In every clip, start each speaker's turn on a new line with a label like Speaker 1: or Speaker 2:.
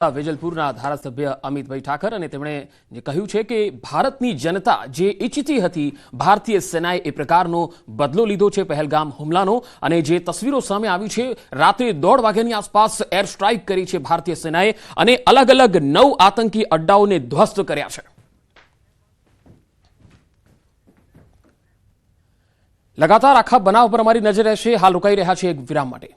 Speaker 1: વેજલપુરના ધારાસભ્ય અમિતભાઈ ઠાકર અને તેમણે કહ્યું છે કે ભારતની જનતા જે ઈચ્છતી હતી ભારતીય સેનાએ એ પ્રકારનો બદલો લીધો છે પહેલગામ હુમલાનો અને જે તસવીરો સામે આવી છે રાત્રે 1:30 વાગ્યાની આસપાસ એર સ્ટ્રાઇક કરી છે ભારતીય સેનાએ અને અલગ અલગ 9 આતંકી અડ્ડાઓને ધ્વસ્ત કર્યા છે। लगातार आखा बनाव पर हमारी नजर રહેશે। हाल रोकाई રહ્યા છે એક વિરામ માટે।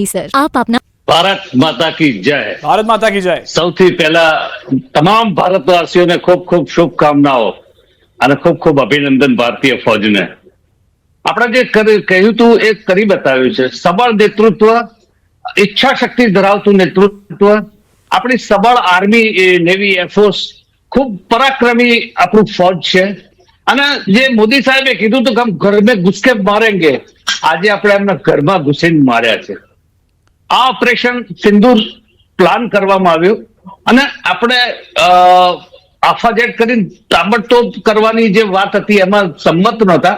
Speaker 2: सर आप अपना
Speaker 3: भारत माता की जय।
Speaker 4: भारत माता की जय।
Speaker 3: સૌથી પહેલા તમામ ભારતવાસીઓને ખૂબ ખૂબ શુભકામનાઓ અને ખૂબ ખૂબ અભિનંદન ભારતીય ફૌજને। આપણે જે કહ્યું હતું એ કરી બતાવ્યું છે। સબળ નેતૃત્વ, ઈચ્છા શક્તિ ધરાવતું નેતૃત્વ, આપણી સબળ આર્મી, નેવી, એરફોર્સ, ખૂબ પરાક્રમી આપણું ફૌજ છે। અને જે મોદી સાહેબે કીધું હતું કે હમ ઘર મેં ઘુસ કે મારેંગે, આજે આપણે એમના ઘરમાં ઘુસીને માર્યા છે। આ ઓપરેશન સિંદૂર પ્લાન કરવામાં આવ્યું અને આપણે આફાજેટ કરીને તાબડતોબ કરવાની જે વાત હતી એમાં સંમત નહોતા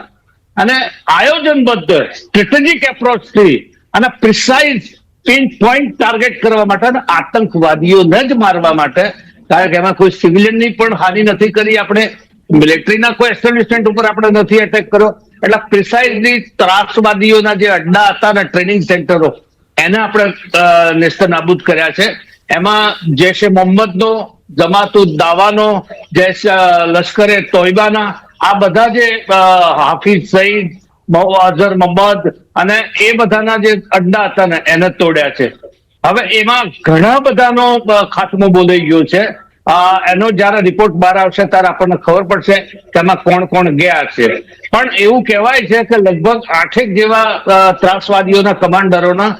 Speaker 3: અને આયોજનબદ્ધ સ્ટ્રેટેજિક એપ્રોચથી અને પ્રિસાઇઝ પિન પોઈન્ટ ટાર્ગેટ કરવા માટે અને આતંકવાદીઓને જ મારવા માટે, કારણ કે એમાં કોઈ સિવિલિયનની પણ હાનિ નથી કરી, આપણે મિલિટરીના કોઈ એસ્ટાબ્લિશમેન્ટ ઉપર આપણે નથી એટેક કર્યો, એટલે પ્રિસાઇઝલી ત્રાસવાદીઓના જે અડ્ડા હતા ને ટ્રેનિંગ સેન્ટરો એને આપણે નેસ્ત નાબૂદ કર્યા છે। એમાં જૈશ એ મોહમ્મદનો, જમાતુદ દાવાનો, લશ્કરે તોયબાના આ બધા જે હાફિઝ સઈદ, અઝહર મોહમ્મદ અને એ બધાના જે અડ્ડા હતા ને એને તોડ્યા છે। હવે એમાં ઘણા બધાનો ખાત્મો બોલાઈ ગયો છે। એનો જયારે રિપોર્ટ બહાર આવશે ત્યારે આપણને ખબર પડશે કે એમાં કોણ કોણ ગયા છે। પણ એવું કહેવાય છે કે લગભગ 8 જેવા ત્રાસવાદીઓના કમાન્ડરોના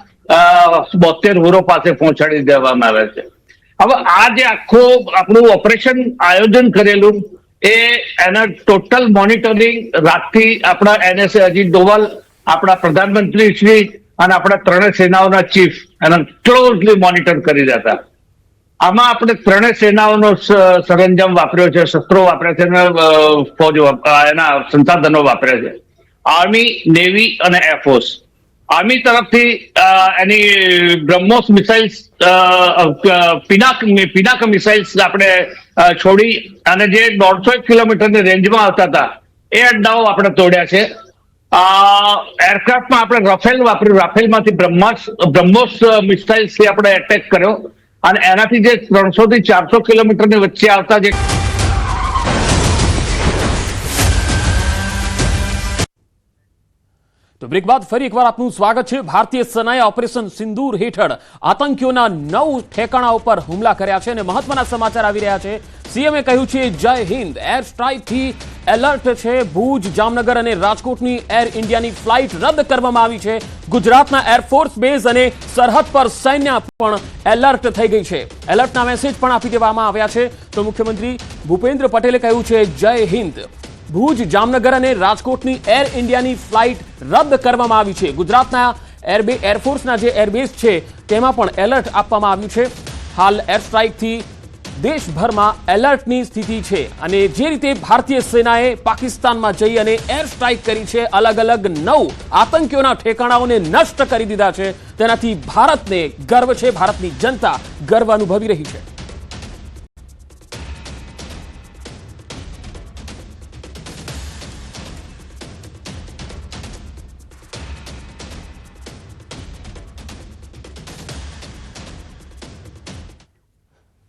Speaker 3: 72 હુરો પાસે પહોંચાડી દેવામાં આવે છે। હવે આ જે આખું આપણું ઓપરેશન આયોજન કરેલું એના ટોટલ મોનિટરિંગ રાતથી આપણા NSA અજીત ડોવાલ, આપણા પ્રધાનમંત્રી શ્રી અને આપણા ત્રણેય સેનાઓના ચીફ એના ક્લોઝલી મોનિટર કરી રહ્યા હતા। આમાં આપણે ત્રણેય સેનાઓનો સરંજામ વાપર્યો છે, શસ્ત્રો વાપર્યા છે અને ફૌજ એના સંસાધનો વાપર્યા છે, આર્મી, નેવી અને એરફોર્સ। આર્મી તરફથી એની બ્રહ્મોસ મિસાઇલ્સ, પિનાક મિસાઇલ્સ આપણે છોડી અને જે 150 કિલોમીટરની રેન્જમાં આવતા હતા એ અડ્ડાઓ આપણે તોડ્યા છે। એરક્રાફ્ટમાં આપણે રાફેલ વાપર્યું, રાફેલમાંથી બ્રહ્મોસ મિસાઇલ્સથી આપણે એટેક કર્યો અને એનાથી જે 300 થી 400 કિલોમીટરની વચ્ચે આવતા જે
Speaker 1: તો બ્રેક બાદ ફરી એકવાર આપનું સ્વાગત છે। ભારતીય સેનાએ ઓપરેશન સિંદૂર હેઠળ આતંકીઓના 9 ઠેકાણા ઉપર હુમલા કર્યા છે અને મહત્વના સમાચાર આવી રહ્યા છે। સીએમએ કહ્યું છે જય હિન્દ। એર સ્ટ્રાઇકથી એલર્ટ છે। ભુજ, જામનગર અને રાજકોટની એર ઇન્ડિયાની ફ્લાઇટ રદ કરવામાં આવી છે। ગુજરાતના એરફોર્સ બેઝ અને સરહદ પર સૈન્ય પણ એલર્ટ થઈ ગઈ છે। એલર્ટના મેસેજ પણ આપી દેવામાં આવ્યા છે। તો મુખ્યમંત્રી ભૂપેન્દ્ર પટેલે કહ્યું છે જય હિન્દ। ભુજ, જામનગર અને રાજકોટની એર ઇન્ડિયાની ફ્લાઇટ રદ કરવામાં આવી છે। ગુજરાતના એરફોર્સના જે એરબેઝ છે તેમાં પણ એલર્ટ આપવામાં આવ્યું છે। હાલ એર સ્ટ્રાઇકથી દેશભરમાં એલર્ટની સ્થિતિ છે અને જે રીતે ભારતીય સેનાએ પાકિસ્તાનમાં જઈ અને એર સ્ટ્રાઇક કરી છે, અલગ અલગ 9 આતંકીઓના ઠેકાણાઓને નષ્ટ કરી દીધા છે, તેનાથી ભારતને ગર્વ છે, ભારતની જનતા ગર્વ અનુભવી રહી છે।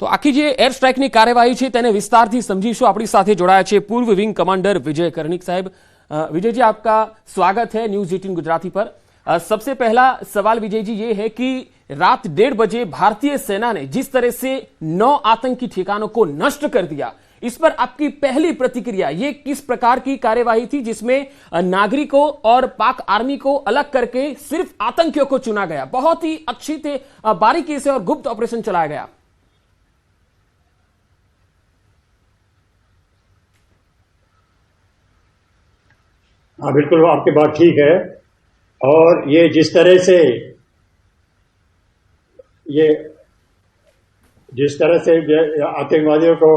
Speaker 1: તો આખી જે એર સ્ટ્રાઇકની કાર્યવાહી છે તેને વિસ્તારથી સમજીશું। આપણી સાથે જોડાયા છે પૂર્વ વિંગ कमांडर विजय कर्णिक साहब। विजय जी, आपका स्वागत है न्यूज 18 गुजराती पर। सबसे पहला सवाल विजय जी ये है कि रात 1:30 बजे भारतीय सेना ने जिस तरह से 9 आतंकी ठिकानों को नष्ट कर दिया, इस पर आपकी पहली प्रतिक्रिया, ये किस प्रकार की कार्यवाही थी जिसमें नागरिकों और पाक आर्मी को अलग करके सिर्फ आतंकियों को चुना गया? बहुत ही अच्छी बारीकी से और गुप्त ऑपरेशन चलाया गया।
Speaker 5: हाँ, बिल्कुल आपकी बात ठीक है। और ये जिस तरह से आतंकवादियों को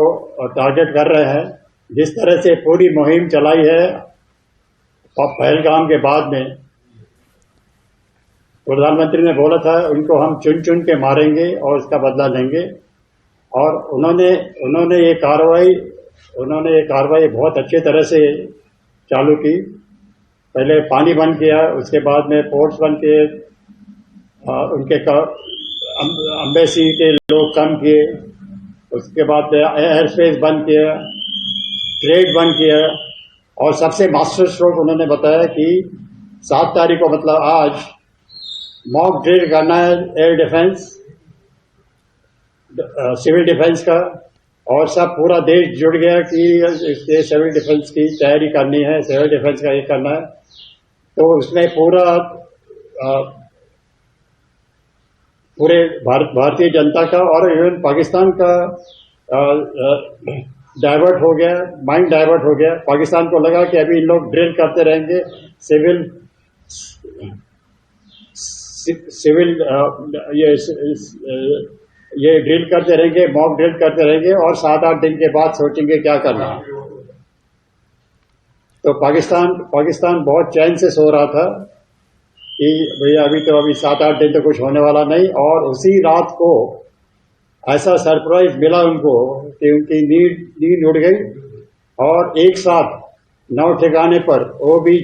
Speaker 5: टारगेट कर रहे हैं, जिस तरह से पूरी मुहिम चलाई है पहलगाम के बाद में प्रधानमंत्री ने बोला था उनको हम चुन चुन के मारेंगे और उसका बदला लेंगे, और उन्होंने ये कार्रवाई बहुत अच्छे तरह से चालू की। पहले पानी बंद किया, उसके बाद में पोर्ट्स बंद किए, उनके एम्बेसी के लोग कम किए, उसके बाद एयर स्पेस बंद किया, ट्रेड बंद किया, और सबसे मास्टर स्ट्रोक उन्होंने बताया कि 7 तारीख को, मतलब आज, मॉक ड्रिल करना है एयर डिफेंस, सिविल डिफेंस का, और सब पूरा देश जुड़ गया कि इसके सिविल डिफेंस की तैयारी करनी है, सिविल डिफेंस का ये करना है। तो उसमें पूरे भारतीय जनता का और इवन पाकिस्तान का डाइवर्ट हो गया, माइंड डाइवर्ट हो गया। पाकिस्तान को लगा कि अभी इन लोग ड्रिल करते रहेंगे, सिविल ये ड्रिल करते रहेंगे, मॉक ड्रिल करते रहेंगे, और 7-8 दिन के बाद सोचेंगे क्या करना है। तो पाकिस्तान बहुत चैन से सो रहा था कि भैया अभी 7-8 दिन तो कुछ होने वाला नहीं, और उसी रात को ऐसा सरप्राइज मिला उनको कि उनकी नींद उड़ गई, और एक साथ 9 ठिकाने पर, वो भी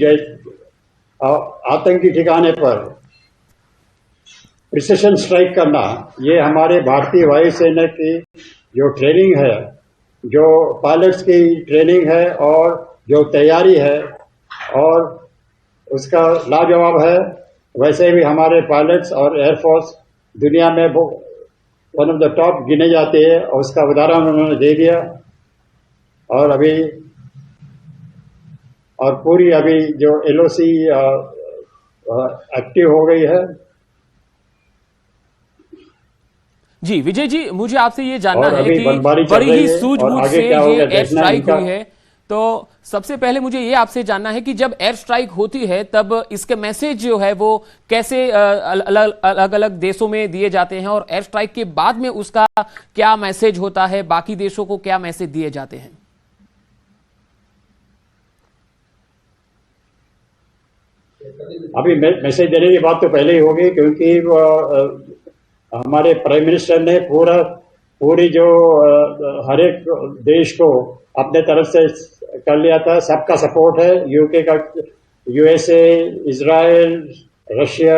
Speaker 5: आतंकी ठिकाने पर प्रिसिशन स्ट्राइक करना, ये हमारे भारतीय वायुसेना की जो ट्रेनिंग है, जो पायलट्स की ट्रेनिंग है और जो तैयारी है, और उसका लाजवाब है। वैसे भी हमारे पायलट्स और एयरफोर्स दुनिया में वन ऑफ द टॉप गिने जाते हैं, और उसका उदाहरण उन्होंने दे दिया। और पूरी अभी जो LOC एक्टिव हो गई है।
Speaker 1: जी विजय जी, मुझे आपसे ये जानना
Speaker 5: और
Speaker 1: है
Speaker 5: अभी
Speaker 1: कि
Speaker 5: बमबारी चल
Speaker 1: बड़ी
Speaker 5: रही
Speaker 1: ही
Speaker 5: है,
Speaker 1: सूझबूझ
Speaker 5: और आगे
Speaker 1: से
Speaker 5: क्या होगा
Speaker 1: ये एयर
Speaker 5: देखना
Speaker 1: स्ट्राइक
Speaker 5: इनका।
Speaker 1: हुई है। तो सबसे पहले मुझे ये आपसे जानना है कि जब एयर स्ट्राइक होती है तब इसके मैसेज जो है वो कैसे अलग अलग देशों में दिए जाते हैं, और एयर स्ट्राइक के बाद में उसका क्या मैसेज होता है, बाकी देशों को क्या मैसेज दिए जाते हैं?
Speaker 5: अभी मैसेज देने की बात तो पहले ही होगी, क्योंकि हमारे प्राइम मिनिस्टर ने पूरी जो हर एक देश को अपने तरफ से कर लिया था। सबका सपोर्ट है, यूके का, USA, इजराइल, रशिया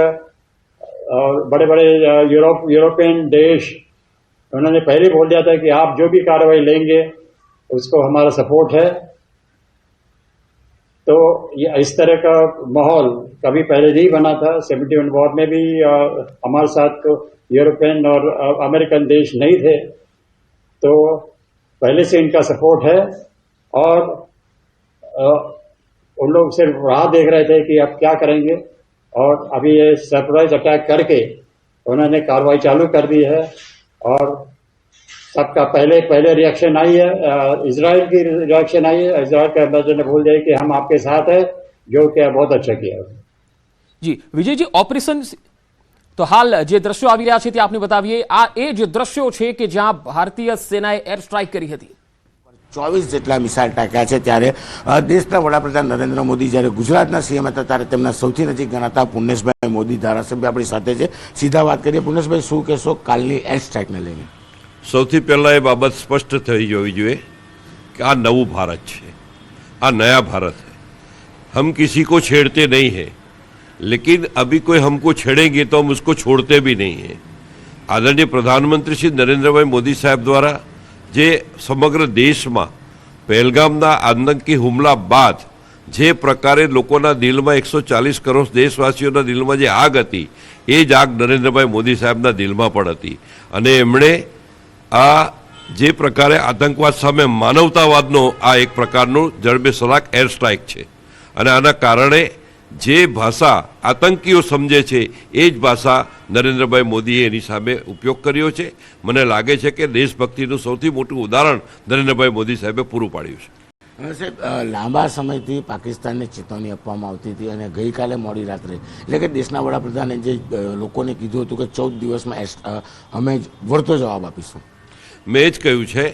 Speaker 5: और बड़े बड़े यूरोपियन देश, उन्होंने पहले बोल दिया था कि आप जो भी कार्रवाई लेंगे उसको हमारा सपोर्ट है। तो ये इस तरह का माहौल कभी पहले नहीं बना था। 71 वॉर में भी हमारे साथ तो यूरोपियन और अमेरिकन देश नहीं थे, तो पहले से इनका सपोर्ट है, और उन लोग सिर्फ राह देख रहे थे कि अब क्या करेंगे, और अभी ये सरप्राइज अटैक करके उन्होंने कार्रवाई चालू कर दी है। और सबका पहले रिएक्शन आई है, इजराइल की रिएक्शन आई है। इजराइल का एम्बेसडर ने बोल दिया कि हम आपके साथ है, जो कि बहुत अच्छा किया।
Speaker 1: जी विजय जी, ઓપરેશન તો હાલ જે દ્રશ્યો આવી રહ્યા છે તે આપને બતાવીએ। આ એ જ દ્રશ્યો છે કે જ્યાં ભારતીય સેનાએ એર સ્ટ્રાઇક કરી હતી।
Speaker 4: 24 જેટલા મિસાઇલ ટાંક્યા છે, ત્યારે દેશના વડાપ્રધાન નરેન્દ્ર મોદી જ્યારે ગુજરાતના CM હતા ત્યારે તેમના સૌથી નજીક ગણાતા પુણ્યેશભાઈ મોદી ધારાસભ્ય આપણી સાથે છે। સીધા વાત કરીએ, પુણ્યેશભાઈ, શું કહેશો કાલની એર સ્ટ્રાઇકને લઈને?
Speaker 6: સૌથી પહેલાં એ બાબત સ્પષ્ટ થઈ જવી જોઈએ કે આ નવું ભારત છે, આ નया भारत है। हम किसी को छेड़ते नहीं हैं, लेकिन अभी कोई हमको छेड़ेंगे तो हम उसको छोड़ते भी नहीं हैं। आदरणीय प्रधानमंत्री श्री नरेंद्र भाई मोदी साहब द्वारा जे समग्र देश में पहलगामना आतंकी हुमला बाद जे प्रकारे लोकोना दिल में 140 करोड़ देशवासीओना दिल में जे आग हती, ए ज आग नरेंद्र भाई मोदी साहेबना दिल में पण हती, अने एमणे आ जे प्रकारे आतंकवाद सामे मानवतावादनो आ एक प्रकारनो जड़बेसलाक एयर स्ट्राइक छे। अने आना कारणे जे भाषा आतंकीओ समझे छे ए ज भाषा नरेंद्रभाई मोदीए एनी सामे उपयोग कर्यो छे। मने लागे छे के देशभक्तिनुं सौथी मोटुं उदाहरण नरेंद्रभाई मोदी साहेबे पूरुं पाड्युं छे।
Speaker 4: સાહેબ, લાંબા સમયથી પાકિસ્તાનને ચેતવણી આપવામાં આવતી હતી, અને ગઈકાલે મોડી રાત્રે એટલે કે દેશના વડાપ્રધાને જે લોકોને કીધું હતું કે 14 દિવસમાં અમે વળતો જવાબ આપીશું।
Speaker 6: મેં જ કહ્યું છે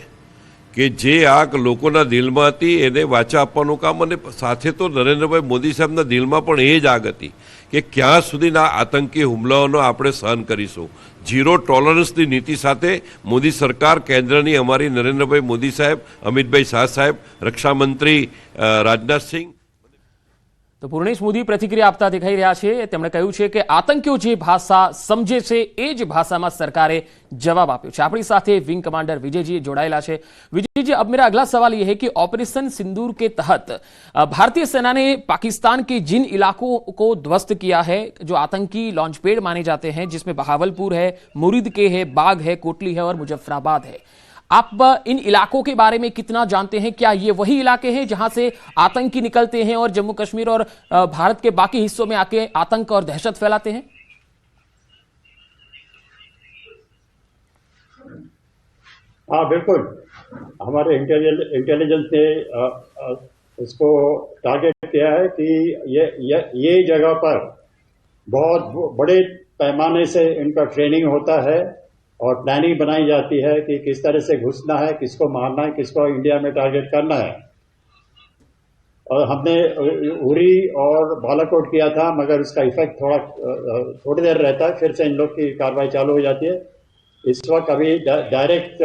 Speaker 6: કે જે આગ લોકોના દિલમાં હતી એને વાચા આપવાનું કામ, અને સાથે તો નરેન્દ્રભાઈ મોદી સાહેબના દિલમાં પણ એ જ આગ હતી કે ક્યાં સુધીના આતંકી હુમલાઓનો આપણે સહન કરીશું. ઝીરો ટોલરન્સની નીતિ સાથે મોદી સરકાર, કેન્દ્રની અમારી નરેન્દ્રભાઈ મોદી સાહેબ, અમિતભાઈ શાહ સાહેબ, રક્ષામંત્રી રાજનાથસિંહ.
Speaker 1: તો પૂર્ણેશ મોદી પ્રતિક્રિયા આપતા દેખાઈ રહ્યા છે. તેમણે કહ્યું છે કે આતંકીઓ જે ભાષા સમજે છે એ જ ભાષામાં सरकारे जवाब आप्यो છે. આપણી સાથે विंग कमांडर विजय जी जोड़ाયેલા છે. विजय जी, अब मेरा अगला सवाल यह है कि ऑपरेशन सिंदूर के तहत भारतीय सेना ने पाकिस्तान के जिन इलाकों को ध्वस्त किया है, जो आतंकी लॉन्च पैड माने जाते हैं, जिसमें बहावलपुर है, मुरीद के है, बाग है, कोटली है और मुजफ्फराबाद है, आप इन इलाकों के बारे में कितना जानते हैं? क्या ये वही इलाके हैं जहां से आतंकी निकलते हैं और जम्मू कश्मीर और भारत के बाकी हिस्सों में आके आतंक और दहशत फैलाते हैं?
Speaker 5: हाँ, बिल्कुल. हमारे इंटेलिजेंस ने इसको टारगेट किया है कि ये जगह पर बहुत बड़े पैमाने से इनका ट्रेनिंग होता है और प्लानिंग बनाई जाती है कि किस तरह से घुसना है, किसको मारना है, किसको इंडिया में टारगेट करना है. और हमने उरी और बालाकोट किया था, मगर उसका इफेक्ट थोड़ी देर रहता है, फिर से इन लोग की कार्रवाई चालू हो जाती है. इस वक्त अभी डायरेक्ट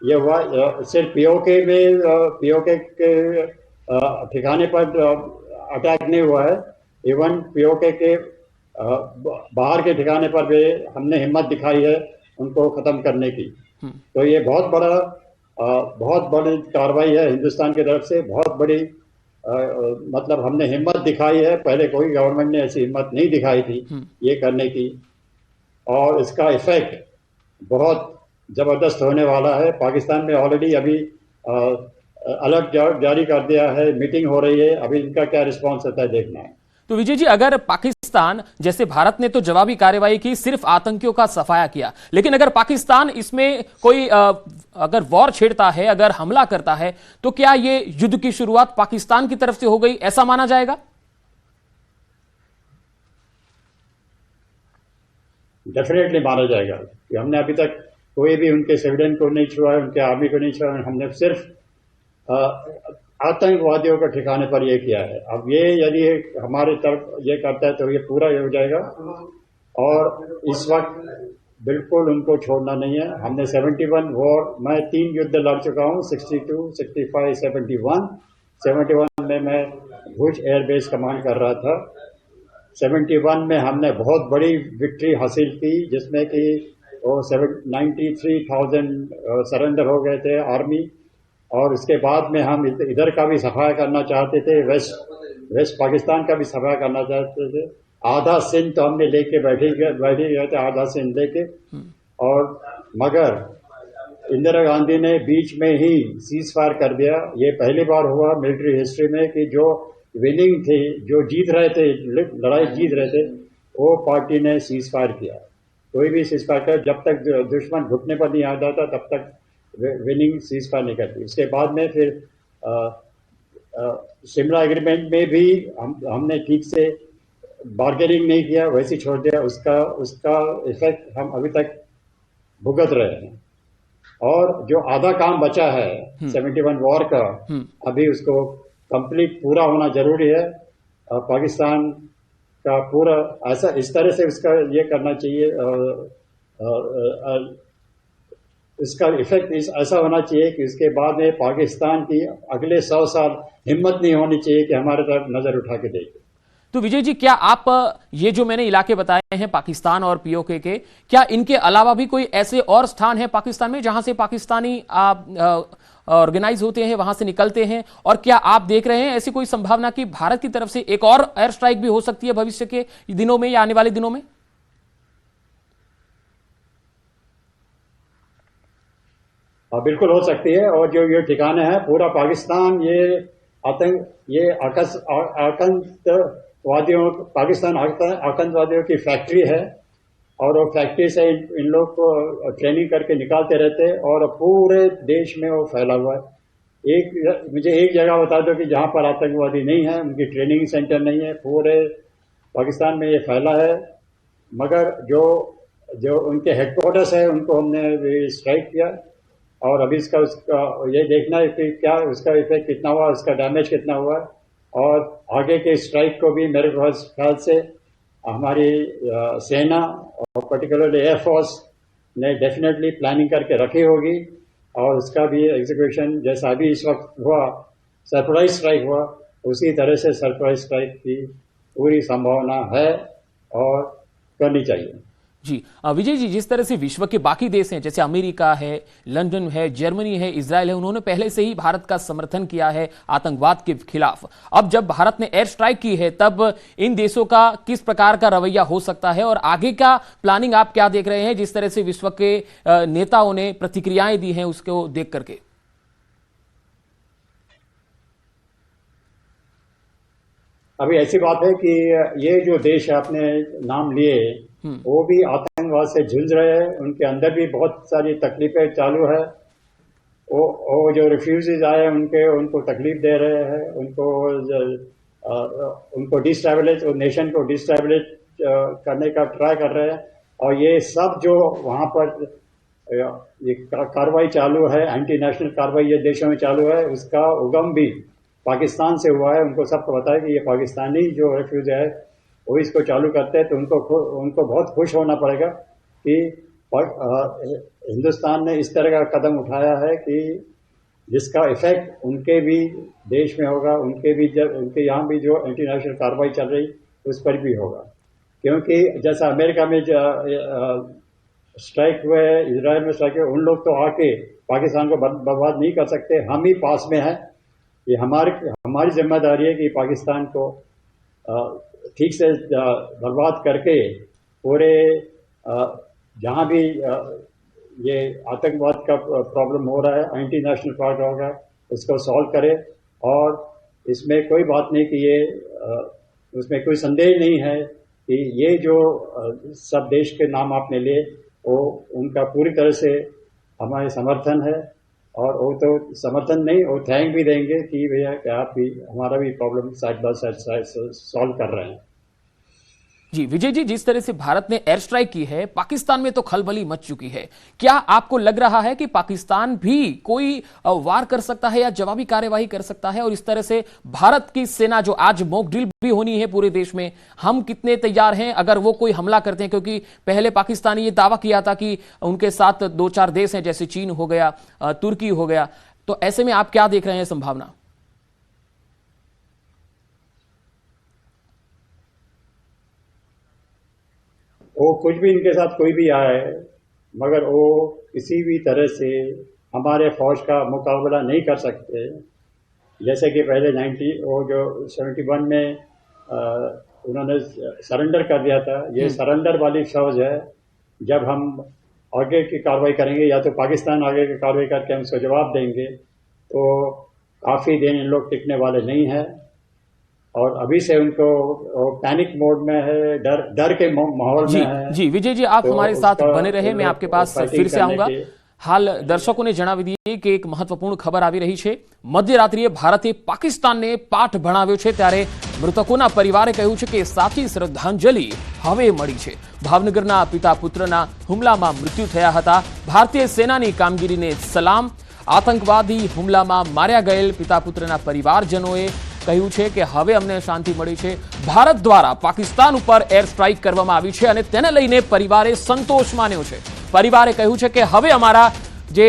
Speaker 5: ये हुआ सिर्फ पीओके के ठिकाने पर अटैक नहीं हुआ है. इवन पीओके के बाहर के ठिकाने पर भी हमने हिम्मत दिखाई है उनको खत्म करने की. तो ये बहुत बड़ी कार्रवाई है हिंदुस्तान की तरफ से, बहुत बड़ी मतलब हमने हिम्मत दिखाई है. पहले कोई गवर्नमेंट ने ऐसी हिम्मत नहीं दिखाई थी ये करने की, और इसका इफेक्ट बहुत जबरदस्त होने वाला है. पाकिस्तान में ऑलरेडी अभी अलर्ट जारी कर दिया है, मीटिंग हो रही है. अभी इनका क्या रिस्पॉन्स होता है देखना है.
Speaker 1: तो विजय जी, अगर पाकिस्तान, जैसे भारत ने तो जवाबी कार्रवाई की, सिर्फ आतंकियों का सफाया किया, लेकिन अगर पाकिस्तान इसमें कोई अगर वॉर छेड़ता है, अगर हमला करता है, तो क्या ये युद्ध की शुरुआत पाकिस्तान की तरफ से हो गई, ऐसा माना जाएगा?
Speaker 5: डेफिनेटली माना जाएगा कि हमने अभी तक कोई भी उनके सिविलियन को नहीं छुआ है, उनके आर्मी को नहीं छुआ है. हमने सिर्फ आतंकवादियों के ठिकाने पर ये किया है. अब ये यदि हमारे तरफ ये करता है तो ये पूरा हो जाएगा, और इस वक्त बिल्कुल उनको छोड़ना नहीं है. हमने 71 वॉर, मैं 3 युद्ध लड़ चुका हूँ, 62, 65, 71. 71 में मैं भुज एयरबेस कमांड कर रहा था. 71 में हमने बहुत बड़ी विक्ट्री हासिल की, जिसमें कि 93,000 सरेंडर हो गए थे आर्मी. और उसके बाद में हम इधर का भी सफाया करना चाहते थे, वेस्ट पाकिस्तान का भी सफाया करना चाहते थे. आधा सिंध तो हमने लेके बैठे गए थे, आधा सिंध लेके. और मगर इंदिरा गांधी ने बीच में ही सीज फायर कर दिया. ये पहली बार हुआ मिलिट्री हिस्ट्री में कि जो विनिंग थे, जो जीत रहे थे, लड़ाई जीत रहे थे, वो पार्टी ने सीज फायर किया. कोई भी सीज फायर किया, जब तक दुश्मन घुटने पर नहीं आ जाता तब तक विनिंग सीज फायर नहीं करती. उसके बाद में फिर शिमला एग्रीमेंट में भी हमने ठीक से बार्गेनिंग नहीं किया, वैसे छोड़ दिया. उसका इफेक्ट हम अभी तक भुगत रहे हैं. और जो आधा काम बचा है 71 वॉर का, अभी उसको कंप्लीट पूरा होना जरूरी है. पाकिस्तान का पूरा ऐसा इस तरह से उसका ये करना चाहिए, इसका इफेक्ट ऐसा होना चाहिए कि इसके बाद में पाकिस्तान की अगले 100 साल हिम्मत नहीं होनी चाहिए कि हमारे तरफ नजर उठा के देखे.
Speaker 1: तो विजय जी, क्या आप ये जो मैंने इलाके बताए हैं पाकिस्तान और पीओके के, क्या इनके अलावा भी कोई ऐसे और स्थान है पाकिस्तान में जहां से पाकिस्तानी ऑर्गेनाइज होते हैं, वहां से निकलते हैं? और क्या आप देख रहे हैं ऐसी कोई संभावना कि भारत की तरफ से एक और एयर स्ट्राइक भी हो सकती है भविष्य के दिनों में या आने वाले दिनों में?
Speaker 5: बिल्कुल हो सकती है. और जो ये ठिकाने हैं, पूरा पाकिस्तान पाकिस्तान आतंकवादियों की फैक्ट्री है. और वो फैक्ट्री से इन लोग को ट्रेनिंग करके निकालते रहते हैं, और पूरे देश में वो फैला हुआ है. मुझे एक जगह बता दो कि जहां पर आतंकवादी नहीं है, उनकी ट्रेनिंग सेंटर नहीं है, पूरे पाकिस्तान में ये फैला है. मगर जो उनके हेडक्वार्टर्स है, उनको हमने स्ट्राइक किया. और अभी उसका ये देखना है कि क्या उसका इफेक्ट कितना हुआ, उसका डैमेज कितना हुआ, और आगे के स्ट्राइक को भी मेरे ख्याल से हमारी सेना और पर्टिकुलरली एयरफोर्स ने डेफिनेटली प्लानिंग करके रखी होगी, और उसका भी एग्जीक्यूशन जैसा अभी इस वक्त हुआ, सरप्राइज स्ट्राइक हुआ, उसी तरह से सरप्राइज स्ट्राइक की पूरी संभावना है और करनी चाहिए।
Speaker 1: जी विजय जी, जिस तरह से विश्व के बाकी देश हैं जैसे अमेरिका है, लंदन है, जर्मनी है, इजराइल है, उन्होंने पहले से ही भारत का समर्थन किया है आतंकवाद के खिलाफ। अब जब भारत ने एयर स्ट्राइक की है तब इन देशों का किस प्रकार का रवैया हो सकता है और आगे का प्लानिंग आप क्या देख रहे हैं, जिस तरह से विश्व के नेताओं ने प्रतिक्रियाएं दी हैं उसको देख करके?
Speaker 5: अभी ऐसी बात है कि ये जो देश आपने नाम लिए वो भी आतंकवाद से जूझ रहे हैं, उनके अंदर भी बहुत सारी तकलीफें चालू है। वो जो रिफ्यूजीज आए उनको तकलीफ दे रहे हैं, उनको डिस्टेबलाइज, नेशन को डिस्टेबलाइज करने का ट्राई कर रहे हैं। और ये सब जो वहां पर ये कार्रवाई चालू है, एंटी नेशनल कार्रवाई ये देशों में चालू है, उसका उगम भी पाकिस्तान से हुआ है। उनको सबको पता है कि ये पाकिस्तानी जो रेफ्यूजी है वो इसको चालू करते हैं, तो उनको बहुत खुश होना पड़ेगा कि हिंदुस्तान ने इस तरह का कदम उठाया है कि जिसका इफेक्ट उनके भी देश में होगा, उनके यहाँ भी जो इंटरनेशनल कार्रवाई चल रही उस पर भी होगा। क्योंकि जैसा अमेरिका में स्ट्राइक हुए, इजराइल में स्ट्राइक हुए, उन लोग तो आके पाकिस्तान को बर्बाद नहीं कर सकते, हम ही पास में हैं। ये हमारी जिम्मेदारी है कि पाकिस्तान को ठीक से बर्बाद करके पूरे जहाँ भी ये आतंकवाद का प्रॉब्लम हो रहा है, एंटी नेशनल पार्ट होगा, उसको सॉल्व करे। और इसमें कोई बात नहीं कि उसमें कोई संदेह नहीं है कि ये जो सब देश के नाम आपने लिए वो उनका पूरी तरह से हमारे समर्थन है। और वो तो समर्थन नहीं, वो थैंक भी देंगे कि भैया कि आप भी हमारा भी problem side by side solve कर रहे हैं।
Speaker 1: जी विजय जी, जिस तरह से भारत ने एयर स्ट्राइक की है, पाकिस्तान में तो खलबली मच चुकी है। क्या आपको लग रहा है कि पाकिस्तान भी कोई वार कर सकता है या जवाबी कार्यवाही कर सकता है? और इस तरह से भारत की सेना जो आज मॉक ड्रिल भी होनी है पूरे देश में, हम कितने तैयार हैं अगर वो कोई हमला करते हैं? क्योंकि पहले पाकिस्तान ने ये दावा किया था कि उनके साथ 2-4 देश हैं, जैसे चीन हो गया, तुर्की हो गया। तो ऐसे में आप क्या देख रहे हैं संभावना?
Speaker 5: वो कुछ भी इनके साथ कोई भी आए, मगर वो किसी भी तरह से हमारे फौज का मुकाबला नहीं कर सकते। जैसे कि पहले 71 में उन्होंने सरेंडर कर दिया था। ये सरेंडर वाली फौज है। जब हम आगे की कार्रवाई करेंगे या तो पाकिस्तान आगे की कार्रवाई करके हम उसको जवाब देंगे, तो काफ़ी दिन इन लोग टिकने वाले नहीं हैं। और अभी से उनको पैनिक मोड में है, डर के माहौल में है।
Speaker 1: जी विजय जी, आप हमारे साथ बने रहे, मैं आपके पास फिर से आऊंगा। हाल दर्शकों ने जणावी દીધી કે એક મહત્વપૂર્ણ ખબર આવી રહી છે। મધ્યરાત્રિએ ભારતે પાકિસ્તાનને પાઠ ભણાવ્યો છે, ત્યારે મૃતકોના પરિવારે કહ્યું છે કે સાચી શ્રદ્ધાંજલિ હવે મળી છે। ભાવનગરના પિતા પુત્રના હુમલામાં મૃત્યુ થયા હતા। ભારતીય સેનાની કામગીરીને સલામ। આતંકવાદી હુમલામાં માર્યા ગયેલ પિતા પુત્રના પરિવારજનોએ કહ્યું છે કે હવે અમને શાંતિ મળી છે। ભારત દ્વારા પાકિસ્તાન ઉપર એર સ્ટ્રાઇક કરવામાં આવી છે અને તેને લઈને પરિવારે સંતોષ માન્યો છે। પરિવારે કહ્યું છે કે હવે અમારા જે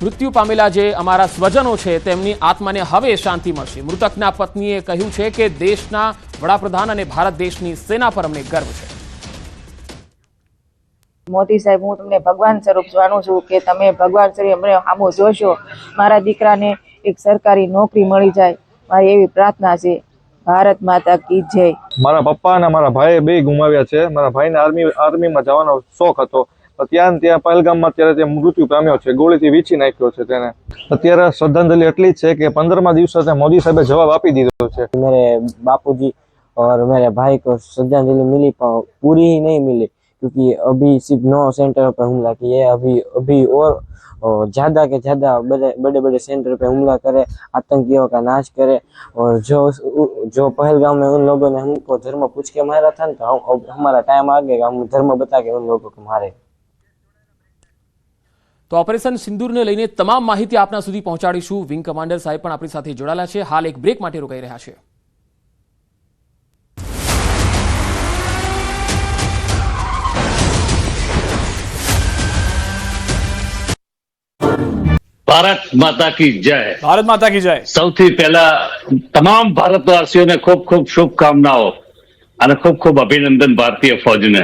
Speaker 1: મૃત્યુ પામેલા જે અમારા સ્વજનો છે તેમની આત્માને હવે શાંતિ મળશે। મૃતકના પત્નીએ કહ્યું છે કે દેશના વડાપ્રધાન અને ભારત દેશની સેના પર અમને ગર્વ છે।
Speaker 7: મોદી સાહેબ, હું તમને ભગવાન સ્વરૂપ જાણું છું કે તમે ભગવાન સ્વરૂપ અમને સામું જોશો, મારા દીકરાને એક સરકારી નોકરી મળી જાય, મારી એવી પ્રાર્થના છે। ભારત માતા की जय।
Speaker 8: મારા પપ્પા અને મારા ભાઈએ બે ગુમાવ્યા છે। મારા ભાઈને આર્મીમાં જવાનો શોખ હતો, ત્યાં પહેલગામમાં અત્યારે તે મૃત્યુ પામ્યો છે, ગોળીથી વીંચી નાખ્યો છે તેને। અત્યારે શ્રદ્ધાંજલિ એટલી જ છે કે 15મા દિવસે મોદી સાહેબે જવાબ આપી દીધો છે।
Speaker 9: मेरे बापूजी और मेरे भाई को श्रद्धांजलि मिली पर पूरी ही नहीं मिली, क्योंकि अभी सिर्फ 9 सेंटर पर हमला किए। अभी और ज़्यादा के ज़्यादा बड़े बड़े सेंटर पे हमला करे, आतंकियों का नाश करे। और जो पहलगाम में उन लोगों ने हमको धर्म पूछ के मारा था ना, तो अब हमारा टाइम आ गया, हम धर्म बता के उन लोगों को मारे।
Speaker 1: તો ઓપરેશન સિંદૂરને લઈને તમામ માહિતી આપના સુધી પહોંચાડીશું. વિંગ કમાન્ડર સાહેબ પણ આપણી સાથે જોડાયેલા છે. હાલ એક બ્રેક માટે રોકાઈ રહ્યા છે.
Speaker 3: ભારત માતા કી જય.
Speaker 10: ભારત માતા કી જય.
Speaker 3: સૌથી પહેલા તમામ ભારતવાસીઓને ખૂબ ખૂબ શુભકામનાઓ અને ખૂબ ખૂબ અભિનંદન ભારતીય ફોજને.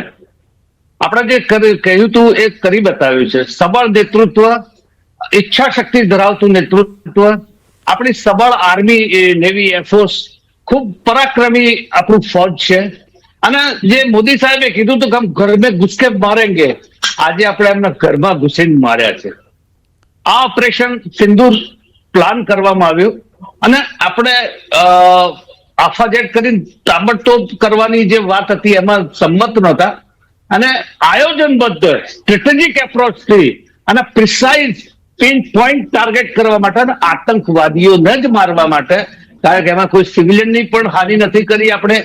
Speaker 3: આપણે જે કહ્યું હતું એ કરી બતાવ્યું છે. સબળ નેતૃત્વ, ઈચ્છા શક્તિ ધરાવતું નેતૃત્વ, આપણી સબળ આર્મી, નેવી, એરફોર્સ, ખૂબ પરાક્રમી આપણું ફોજ છે. અને જે મોદી સાહેબે કીધું હતું કે હમ ઘર મેં ઘુસ કે મારેંગે, આજે આપણે એમના ઘરમાં ઘુસીને માર્યા છે. આ ઓપરેશન સિંદૂર પ્લાન કરવામાં આવ્યું અને આપણે આફાજેટ કરીને તાબડતોબ કરવાની જે વાત હતી એમાં સંમત નહોતા. અને આયોજનબદ્ધ સ્ટ્રેટેજિક એપ્રોચથી અને પ્રિસાઇઝ પિન પોઈન્ટ ટાર્ગેટ કરવા માટે અને આતંકવાદીઓને જ મારવા માટે, કારણ કે એમાં કોઈ સિવિલિયનની પણ હાનિ નથી કરી. આપણે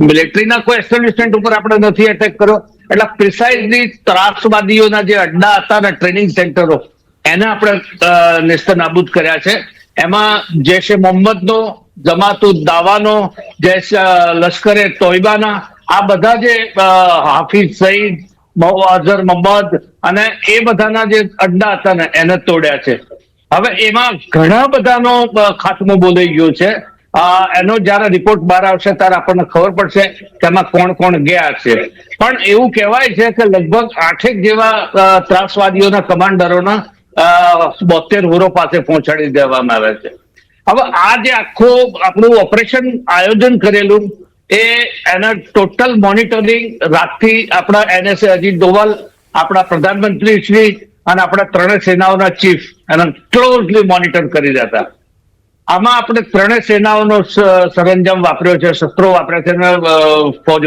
Speaker 3: મિલિટરીના કોઈ એસ્ટાબ્લિશમેન્ટ ઉપર આપણે નથી એટેક કર્યો. એટલે પ્રિસાઇઝલી ત્રાસવાદીઓના જે અડ્ડા હતા અને ટ્રેનિંગ સેન્ટરો એને આપણે નેસ્ત નાબૂદ કર્યા છે. એમાં જૈશ-એ મોહમ્મદનો, જમાતુદ દાવાનો, લશ્કરે તોયબાના આ બધા જે હાફિઝ સઈદ, અઝહર મોહમ્મદ અને એ બધાના જે અડ્ડા હતા ને એને તોડ્યા છે. હવે એમાં ઘણા બધાનો ખાત્મો બોલાઈ ગયો છે. એનો જયારે રિપોર્ટ બહાર આવશે ત્યારે આપણને ખબર પડશે કે એમાં કોણ કોણ ગયા છે. પણ એવું કહેવાય છે કે લગભગ 8 જેવા ત્રાસવાદીઓના કમાન્ડરોના 72 હુરો પાસે પહોંચાડી દેવામાં આવે છે. હવે આ જે આખું આપણું ઓપરેશન આયોજન કરેલું એના ટોટલ મોનિટરિંગ રાતથી આપણા NSA અજીત ડોવાલ, આપણા પ્રધાનમંત્રી શ્રી અને આપણા ત્રણેય સેનાઓના ચીફ એના ક્લોઝલી મોનિટર કરી રહ્યા હતા. આમાં આપણે ત્રણેય સેનાઓનો સરંજામ વાપર્યો છે, શસ્ત્રો વાપર્યા છે અને ફોજ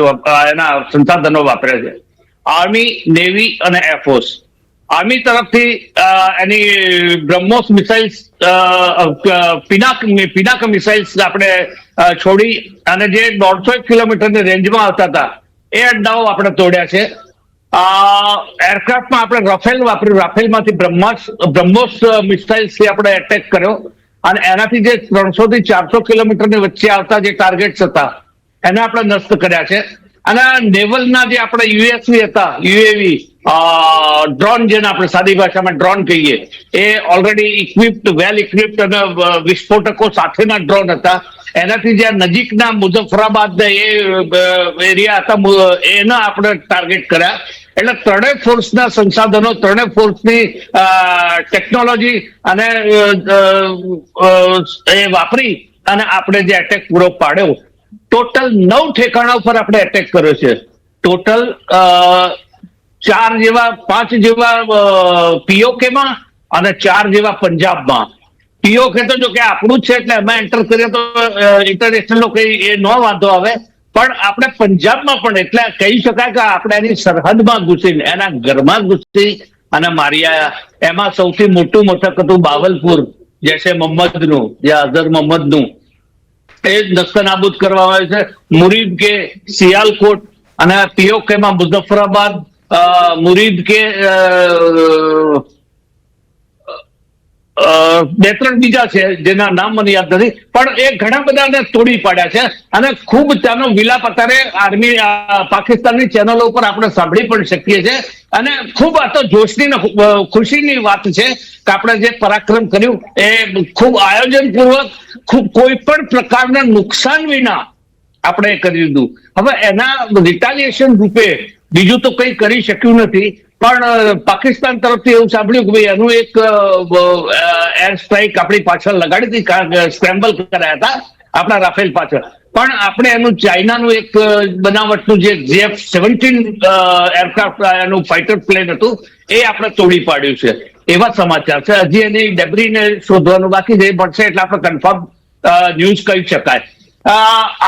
Speaker 3: એના સંસાધનો વાપર્યા છે. આર્મી, નેવી અને એરફોર્સ. આર્મી તરફથી એની બ્રહ્મોસ મિસાઇલ્સ, પિનાક મિસાઇલ્સ આપણે છોડી અને જે 150 કિલોમીટરની રેન્જમાં આવતા હતા એ અડ્ડાઓ આપણે તોડ્યા છે. એરક્રાફ્ટમાં આપણે રાફેલ વાપર્યું. રાફેલમાંથી બ્રહ્મોસ મિસાઇલ્સથી આપણે એટેક કર્યો અને એનાથી જે 300 થી 400 કિલોમીટરની વચ્ચે આવતા જે ટાર્ગેટ્સ હતા એને આપણે નષ્ટ કર્યા છે. અને નેવલના જે આપણે યુએસવી હતા, યુએવી ડ્રોન, જેને આપણે સાદી ભાષામાં ડ્રોન કહીએ, એ ઓલરેડી ઇક્વિપ્ડ, વેલ ઇક્વિપ્ડ અને વિસ્ફોટકો સાથેના ડ્રોન હતા. એનાથી જે નજીકના મુઝફ્ફરાબાદ એ એરિયા હતા એના આપણે ટાર્ગેટ કર્યા. એટલે ત્રણેય ફોર્સના સંસાધનો, ત્રણેય ફોર્સની ટેકનોલોજી અને એ વાપરી અને આપણે જે એટેક પૂરો પાડ્યો. ટોટલ 9 ઠેકાણા ઉપર આપણે એટેક કર્યો છે. ટોટલ 5 જેવા પીઓકેમાં અને 4 જેવા પંજાબમાં. પીઓકે તો જો કે આપણું જ છે એટલે એમાં એન્ટર કરીએ તો ઇન્ટરનેશનલ કઈ એ ન વાંધો આવે, પણ આપણે પંજાબમાં પણ એટલે કહી શકાય કે આપણે એની સરહદમાં ઘૂસીને એના ઘરમાં ઘૂસી અને મારી આવ્યા. એમાં સૌથી મોટું મથક હતું બાવલપુર, જૈશ-એ મોહમ્મદનું, જે અઝહર મોહમ્મદનું, એ નસ્તનાબૂદ કરવામાં આવે છે. મુરીદ કે સિયાલકોટ અને પીઓકેમાં મુઝફ્ફરાબાદ, મુરીદ કે 2-3 બીજા છે જેના નામ મને યાદ નથી, પણ એ ઘણા બધાને તોડી પાડ્યા છે. અને ખૂબ ત્યાંનો વિલાપ અત્યારે આર્મી પાકિસ્તાનની ચેનલો ઉપર આપણે સાંભળી પણ શકીએ છીએ. અને ખૂબ આ તો જોશની ખુશીની વાત છે કે આપણે જે પરાક્રમ કર્યું એ ખૂબ આયોજનપૂર્વક, ખૂબ કોઈ પણ પ્રકારના નુકસાન વિના આપણે કરી દીધું. હવે એના રિટાલિએશન રૂપે બીજું તો કંઈ કરી શક્યું નથી, પણ પાકિસ્તાન તરફથી એવું સાંભળ્યું કે ભાઈ એનું એક એર સ્ટ્રાઇક આપણી પાછળ લગાડી હતી, સ્ક્રેમ્બલ કરાયા હતા આપણા રાફેલ પાછળ. પણ આપણે એનું ચાઇનાનું એક બનાવટનું જે JF-17 એરક્રાફ્ટ, એનું ફાઇટર પ્લેન હતું, એ આપણે તોડી પાડ્યું છે. એવા સમાચાર છે. હજી એની ડેબ્રીને શોધવાનું બાકી છે, પડશે એટલે આપણે કન્ફર્મ ન્યૂઝ કહી શકાય.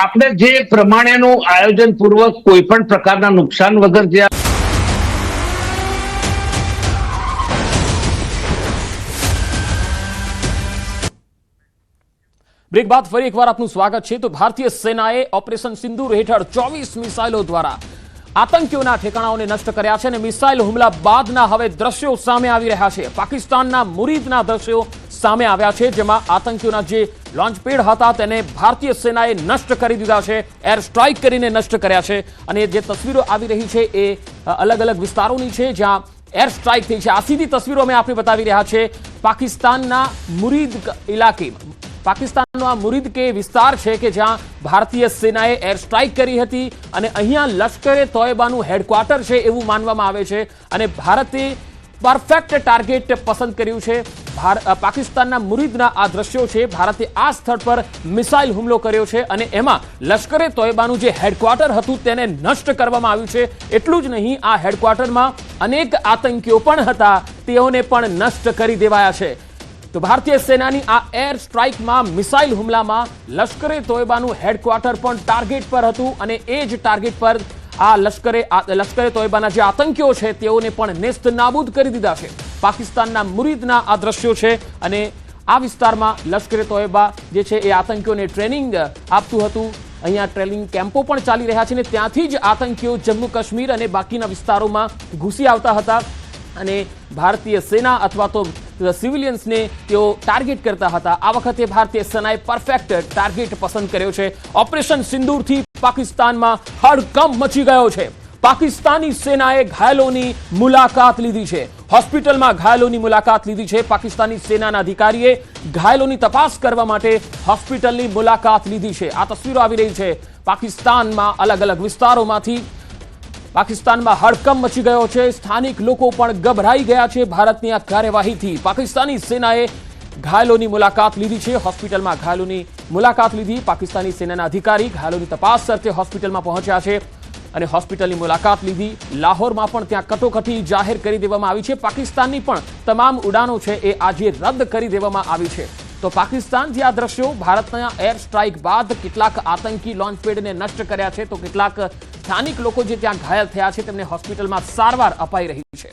Speaker 3: આપણે જે પ્રમાણેનું આયોજન પૂર્વક કોઈ પણ પ્રકારના નુકસાન વગર જે
Speaker 1: બ્રેક બાદ ફરી એકવાર આપનું સ્વાગત છે. તો ભારતીય સેનાએ ઓપરેશન સિંદૂર હેઠળ 24 મિસાઇલો દ્વારા આતંકીઓના ઠેકાણાઓને નષ્ટ કર્યા છે અને મિસાઇલ હુમલા બાદના હવે દ્રશ્યો સામે આવી રહ્યા છે. પાકિસ્તાનના મુરીદના દ્રશ્યો સામે આવ્યા છે, જેમાં આતંકીઓના જે લોન્ચ પેડ હતા તેને ભારતીય સેનાએ નષ્ટ કરી દીધા છે, એર સ્ટ્રાઇક કરીને નષ્ટ કર્યા છે. અને જે તસવીરો આવી રહી છે એ અલગ અલગ વિસ્તારોની છે જ્યાં એર સ્ટ્રાઇક થઈ છે. આ સીધી તસવીરો અમે આપને બતાવી રહ્યા છે પાકિસ્તાનના મુરીદ ઇલાકેમાં. પાકિસ્તાનનો આ મુરીદ કે વિસ્તાર છે કે જ્યાં ભારતીય સેનાએ એર સ્ટ્રાઇક કરી હતી અને અહીંયા લશ્કરે તોયબાનું હેડક્વાર્ટર છે એવું માનવામાં આવે છે અને ભારતે પરફેક્ટ ટાર્ગેટ પસંદ કર્યું છે. પાકિસ્તાનના મુરીદના આ દ્રશ્યો છે. ભારતે આ સ્થળ પર મિસાઇલ હુમલો કર્યો છે અને એમાં લશ્કરે તોયબાનું જે હેડક્વાર્ટર હતું તેને નષ્ટ કરવામાં આવ્યું છે. એટલું જ નહીં, આ હેડક્વાર્ટરમાં અનેક આતંકીઓ પણ હતા, તેઓને પણ નષ્ટ કરી દેવાયા છે. તો ભારતીય સેનાની આ એર સ્ટ્રાઇકમાં, મિસાઇલ હુમલામાં લશ્કરે તોયબાનું હેડક્વાર્ટર પણ ટાર્ગેટ પર હતું અને એ જ ટાર્ગેટ પર આ લશ્કરે તોયબાના જે આતંકીઓ છે તેઓને પણ નેસ્ત નાબૂદ કરી દીધા છે. પાકિસ્તાનના મુરીદના આ દ્રશ્યો છે અને આ વિસ્તારમાં લશ્કરે તોયબા જે છે એ આતંકીઓને ટ્રેનિંગ આપતું હતું. અહીંયા ટ્રેનિંગ કેમ્પો પણ ચાલી રહ્યા છે અને ત્યાંથી જ આતંકીઓ જમ્મુ કાશ્મીર અને બાકીના વિસ્તારોમાં ઘૂસી આવતા હતા અને ભારતીય સેના અથવા તો સિવિલિયન્સને તેઓ ટાર્ગેટ કરતા હતા. આ વખતે ભારતીય સેનાએ પરફેક્ટ ટાર્ગેટ પસંદ કર્યો છે. ઓપરેશન સિંદૂરથી પાકિસ્તાનમાં હડકંપ મચી ગયો છે. પાકિસ્તાની સેનાએ ઘાયલોની મુલાકાત લીધી છે. હોસ્પિટલમાં ઘાયલોની મુલાકાત લીધી છે. પાકિસ્તાની સેનાના અધિકારીએ ઘાયલોની તપાસ કરવા માટે હોસ્પિટલની મુલાકાત લીધી છે. આ તસવીરો આવી રહી છે પાકિસ્તાનમાં અલગ અલગ વિસ્તારોમાંથી. પાકિસ્તાનમાં હડકંપ મચી ગયો છે. સ્થાનિક લોકો પણ ગભરાઈ ગયા છે ભારતની આ કાર્યવાહીથી. પાકિસ્તાની સેનાએ ઘાયલોની મુલાકાત લીધી છે. હોસ્પિટલમાં ઘાયલોની મુલાકાત લીધી. પાકિસ્તાની સેનાના અધિકારી ઘાયલોની તપાસ અર્થે હોસ્પિટલમાં પહોંચ્યા છે અને હોસ્પિટલની મુલાકાત લીધી. લાહોરમાં પણ ત્યાં કટોકટી જાહેર કરી દેવામાં આવી છે. પાકિસ્તાનની પણ તમામ ઉડાનો છે એ આજે રદ કરી દેવામાં આવી છે. તો પાકિસ્તાનથી આ દ્રશ્યો, ભારતના એર સ્ટ્રાઇક બાદ કેટલાક આતંકી લોન્ચ પેડને નષ્ટ કર્યા છે તો કેટલાક સ્થાનિક લોકો જે ત્યાં ઘાયલ થયા છે તેમને હોસ્પિટલમાં સારવાર અપાઈ રહી છે.